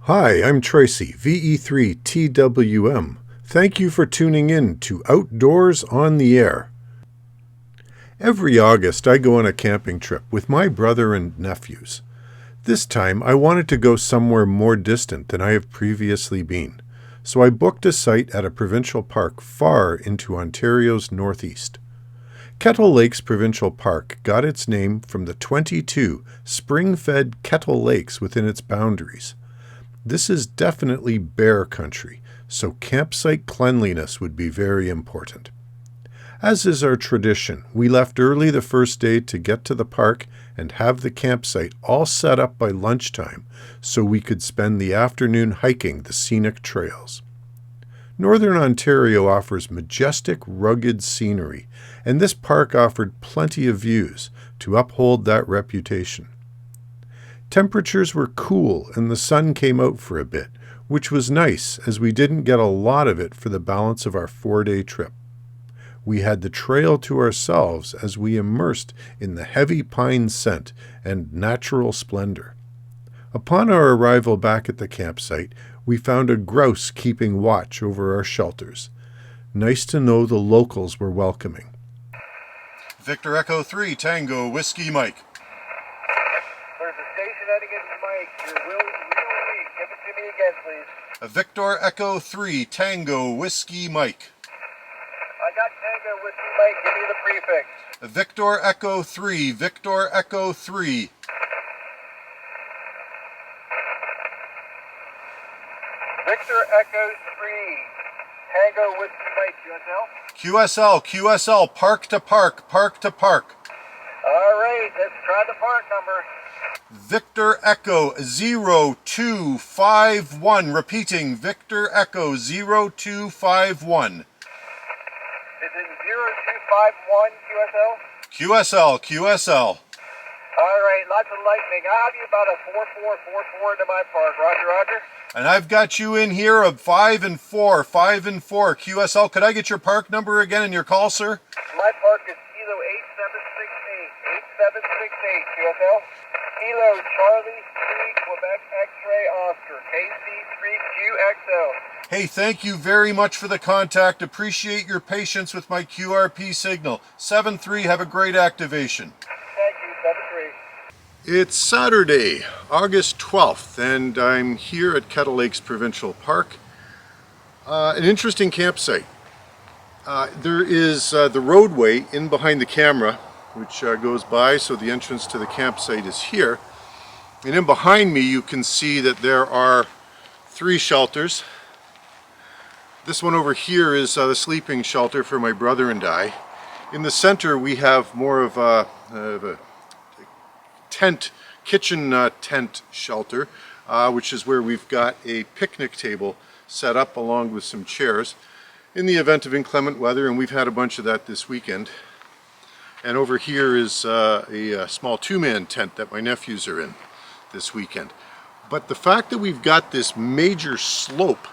Hi, I'm Tracy, VE3TWM. Thank you for tuning in to Outdoors on the Air. Every August I go on a camping trip with my brother and nephews. This time I wanted to go somewhere more distant than I have previously been, so I booked a site at a provincial park far into Ontario's northeast. Kettle Lakes Provincial Park got its name from the 22 spring-fed Kettle Lakes within its boundaries. This is definitely bear country, so campsite cleanliness would be very important. As is our tradition, we left early the first day to get to the park and have the campsite all set up by lunchtime so we could spend the afternoon hiking the scenic trails. Northern Ontario offers majestic, rugged scenery, and this park offered plenty of views to uphold that reputation. Temperatures were cool and the sun came out for a bit, which was nice as we didn't get a lot of it for the balance of our 4-day trip. We had the trail to ourselves as we immersed in the heavy pine scent and natural splendor. Upon our arrival back at the campsite, we found a grouse keeping watch over our shelters. Nice to know the locals were welcoming. Victor Echo 3, Tango, Whiskey Mike. There's a station heading into Mike. You're real weak. Give it to me again, please. Victor Echo 3, Tango, Whiskey Mike. I got Tango Whiskey Mike. Give me the prefix. Victor Echo 3, Victor Echo 3. Victor Echo 3, Tango Whiskey Mike. QSL, QSL, park to park, park to park. All right, let's try the park number. Victor Echo 0251. Repeating, Victor Echo 0251. Is it 0251 QSL? QSL, QSL. All right, lots of lightning. I'll have you about a 4444 into my park. Roger, roger. And I've got you in here of 5 and 4, 5 and 4. QSL, could I get your park number again and your call, sir? My park is Kilo 8768. 8768 QSL. Kilo Charlie 3 Quebec X-ray Oscar. KC3QXL. Hey, thank you very much for the contact. Appreciate your patience with my QRP signal. 7-3, have a great activation. Thank you, 7-3. It's Saturday, August 12th, and I'm here at Kettle Lakes Provincial Park. An interesting campsite. There is the roadway in behind the camera, which goes by, so the entrance to the campsite is here. And in behind me you can see that there are 3 shelters. This one over here is the sleeping shelter for my brother and I. In the center we have more of a tent, kitchen tent shelter, which is where we've got a picnic table set up along with some chairs in the event of inclement weather, and we've had a bunch of that this weekend. And over here is a small 2-man tent that my nephews are in this weekend. But the fact that we've got this major slope,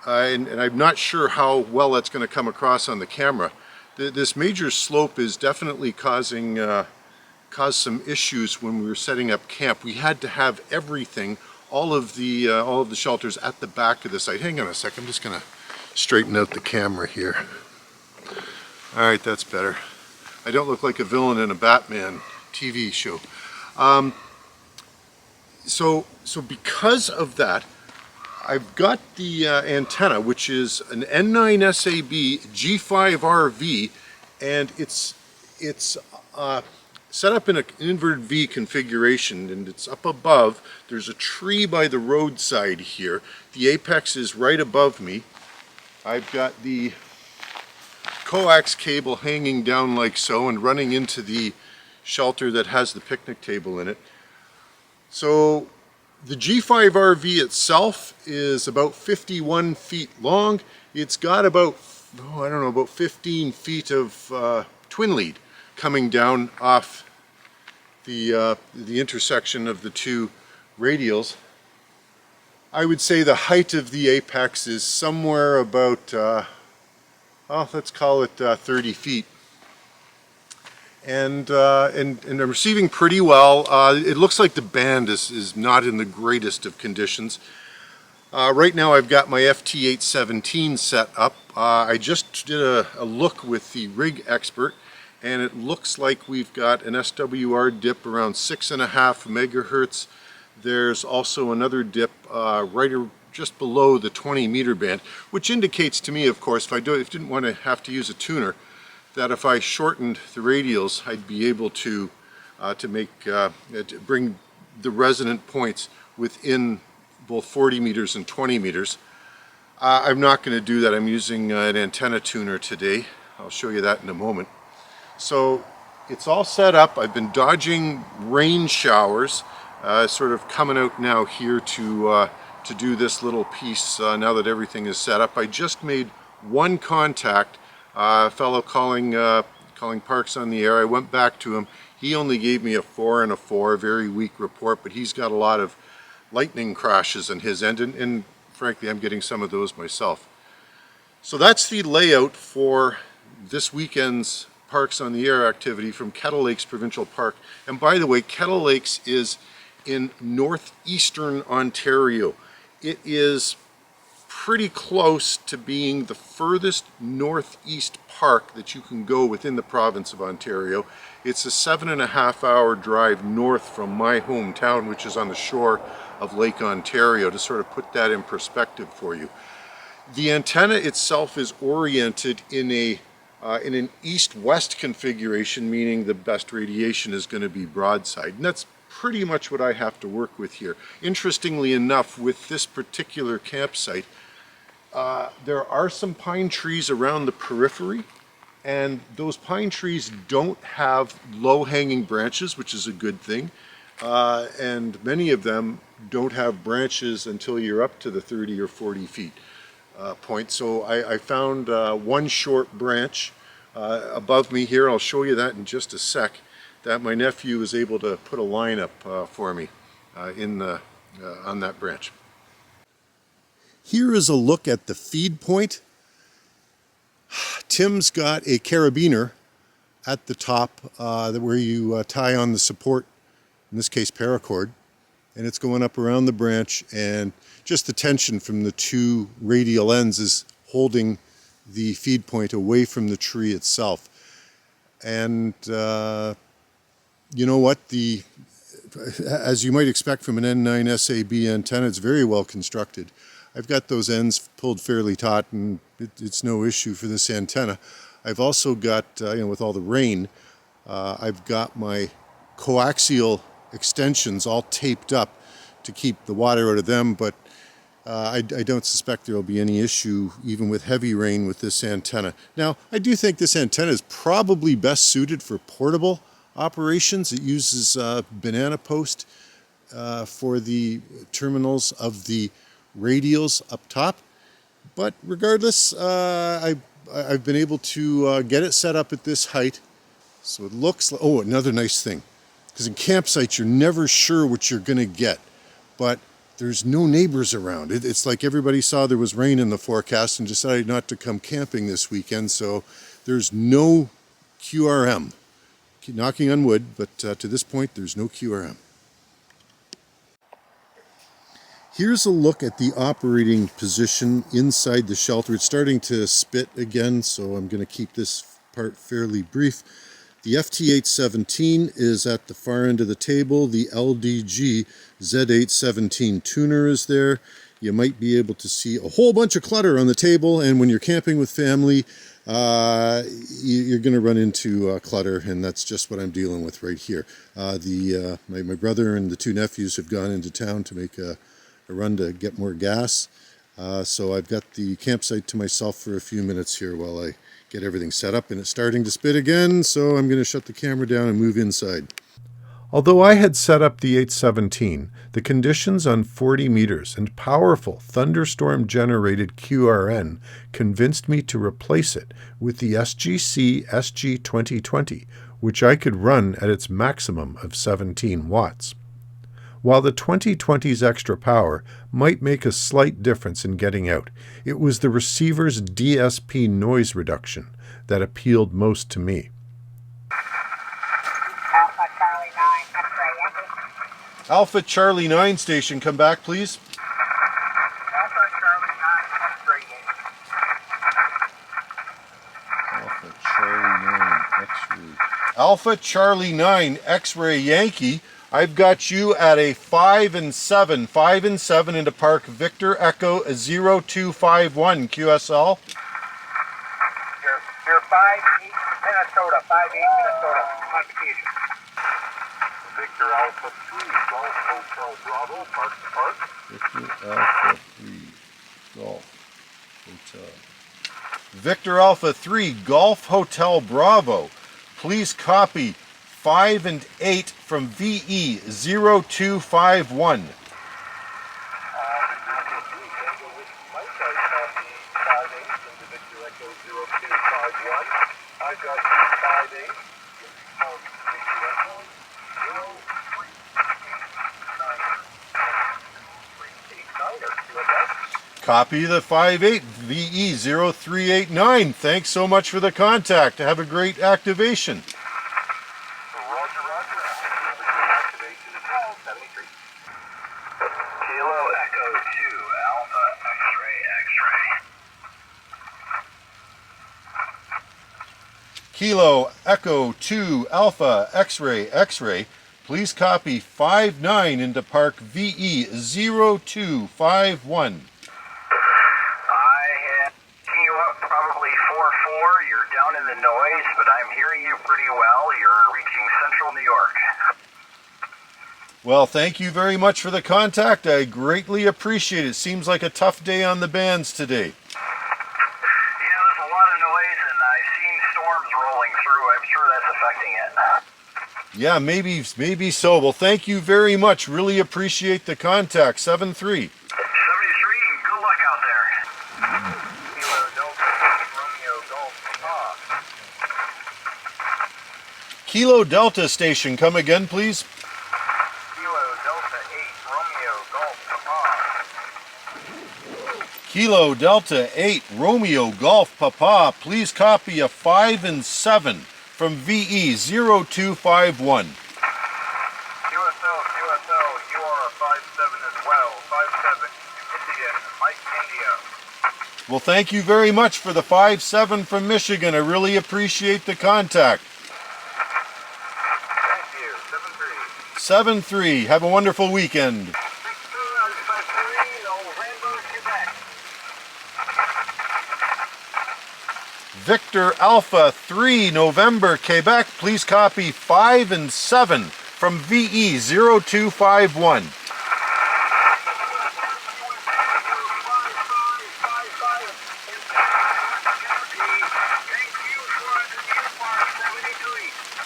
and I'm not sure how well that's going to come across on the camera, this major slope is definitely caused some issues when we were setting up camp. We had to have everything, all of the shelters at the back of the site. Hang on a sec, I'm just going to straighten out the camera here. All right, that's better. I don't look like a villain in a Batman TV show. So because of that, I've got the antenna, which is an N9SAB G5RV, and it's set up in an inverted V configuration, and it's up above. There's a tree by the roadside here. The apex is right above me. I've got the coax cable hanging down like so and running into the shelter that has the picnic table in it. So the G5RV itself is about 51 feet long. It's got about, about 15 feet of twin lead coming down off the intersection of the 2 radials. I would say the height of the apex is somewhere about, let's call it 30 feet. And I'm receiving pretty well. It looks like the band is not in the greatest of conditions. Right now I've got my FT817 set up. I just did a look with the rig expert, and it looks like we've got an SWR dip around 6.5 megahertz. There's also another dip just below the 20 meter band, which indicates to me, of course, if I didn't want to have to use a tuner, that if I shortened the radials, I'd be able to bring the resonant points within both 40 meters and 20 meters. I'm not going to do that. I'm using an antenna tuner today. I'll show you that in a moment. So it's all set up. I've been dodging rain showers, sort of coming out now here to do this little piece now that everything is set up. I just made one contact, a fellow calling Parks on the Air. I went back to him. He only gave me a 4 and a 4, very weak report, but he's got a lot of lightning crashes on his end, and frankly I'm getting some of those myself. So that's the layout for this weekend's Parks on the Air activity from Kettle Lakes Provincial Park. And by the way, Kettle Lakes is in Northeastern Ontario. It is pretty close to being the furthest northeast park that you can go within the province of Ontario. It's a 7.5 hour drive north from my hometown, which is on the shore of Lake Ontario, to sort of put that in perspective for you. The antenna itself is oriented in an east-west configuration, meaning the best radiation is going to be broadside, and that's pretty much what I have to work with here. Interestingly enough, with this particular campsite, there are some pine trees around the periphery, and those pine trees don't have low-hanging branches, which is a good thing, and many of them don't have branches until you're up to the 30 or 40 feet point. So I found one short branch above me here. I'll show you that in just a sec, that my nephew was able to put a line up for me on that branch. Here is a look at the feed point. Tim's got a carabiner at the top where you tie on the support, in this case paracord, and it's going up around the branch, and just the tension from the two radial ends is holding the feed point away from the tree itself. And you know what, as you might expect from an N9SAB antenna, it's very well constructed. I've got those ends pulled fairly taut, and it's no issue for this antenna. I've also got, with all the rain, I've got my coaxial extensions all taped up to keep the water out of them, but I don't suspect there will be any issue even with heavy rain with this antenna. Now, I do think this antenna is probably best suited for portable operations. It uses banana post for the terminals of the radials up top, but regardless, I've been able to get it set up at this height, so it looks like, oh, another nice thing, because in campsites you're never sure what you're going to get, but there's no neighbors around. It's like everybody saw there was rain in the forecast and decided not to come camping this weekend, so there's no QRM. Keep knocking on wood, but to this point there's no QRM. Here's a look at the operating position inside the shelter. It's starting to spit again, so I'm going to keep this part fairly brief. The FT817 is at the far end of the table. The LDG Z817 tuner is there. You might be able to see a whole bunch of clutter on the table, and when you're camping with family, you're going to run into clutter, and that's just what I'm dealing with right here. My brother and the two nephews have gone into town to make a run to get more gas, so I've got the campsite to myself for a few minutes here while I get everything set up, and it's starting to spit again, so I'm going to shut the camera down and move inside. Although I had set up the 817, the conditions on 40 meters and powerful thunderstorm-generated QRN convinced me to replace it with the SGC SG-2020, which I could run at its maximum of 17 watts. While the 2020's extra power might make a slight difference in getting out, it was the receiver's DSP noise reduction that appealed most to me. Alpha Charlie 9 station, come back please. Alpha Alpha Charlie 9 X-Ray Yankee, I've got you at a 5 and 7. 5 and 7 into Park Victor Echo 0251 QSL. You're 5-8 Minnesota, 5-8 Minnesota, modification. Victor Alpha 3, Golf Hotel Bravo, Park to Park. Victor Alpha 3, Golf Hotel. Victor Alpha 3, Golf Hotel Bravo. Please copy 5 and 8 from VE 0251. I've got G5RV Copy the 5-8 VE 0389. Thanks so much for the contact. Have a great activation. Roger, roger. Activation as well, 73. Kilo Echo 2, Alpha X-Ray, X-Ray. Kilo Echo 2 Alpha X-Ray X-Ray. Please copy 5-9 into Park VE 0251. Probably 4-4, you're down in the noise, but I'm hearing you pretty well. You're reaching central New York. Well, thank you very much for the contact. I greatly appreciate it. Seems like a tough day on the bands today. Yeah, there's a lot of noise, and I've seen storms rolling through. I'm sure that's affecting it. Yeah, maybe so. Well, thank you very much. Really appreciate the contact. 7-3. 73, good luck out there. Kilo Delta 8, Romeo Golf, Papa. Kilo Delta Station, come again, please. Kilo Delta 8, Romeo Golf, Papa. Kilo Delta 8 Romeo Golf Papa. Please copy a 5 and 7 from VE 0251. QSO, you are a 5-7 as well. 5-7, Indian, Mike India. Well, thank you very much for the 5-7 from Michigan. I really appreciate the contact. Thank you, 7-3. 7-3. Have a wonderful weekend. Victor Alpha 3, November, Quebec. Victor Alpha 3 November Quebec. Please copy 5 and 7 from VE 0251.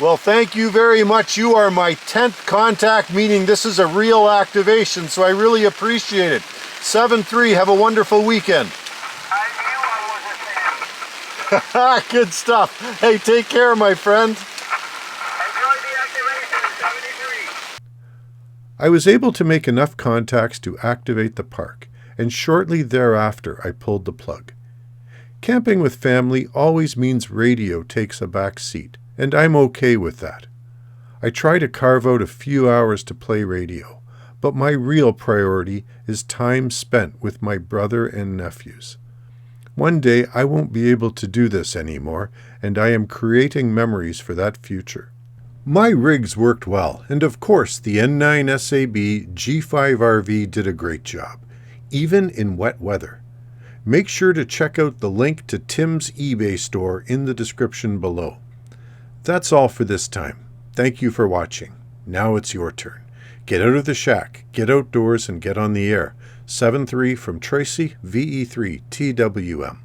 Well, thank you very much. You are my 10th contact, meaning this is a real activation, so I really appreciate it. 7-3, have a wonderful weekend. I knew I was a fan. Good stuff. Hey, take care, my friend. Enjoy the activation, 73. I was able to make enough contacts to activate the park, and shortly thereafter I pulled the plug. Camping with family always means radio takes a back seat, and I'm okay with that. I try to carve out a few hours to play radio, but my real priority is time spent with my brother and nephews. One day I won't be able to do this anymore, and I am creating memories for that future. My rigs worked well, and of course the N9SAB G5RV did a great job, even in wet weather. Make sure to check out the link to Tim's eBay store in the description below. That's all for this time. Thank you for watching. Now it's your turn. Get out of the shack, get outdoors, and get on the air. 7-3 from Tracy, VE3 TWM.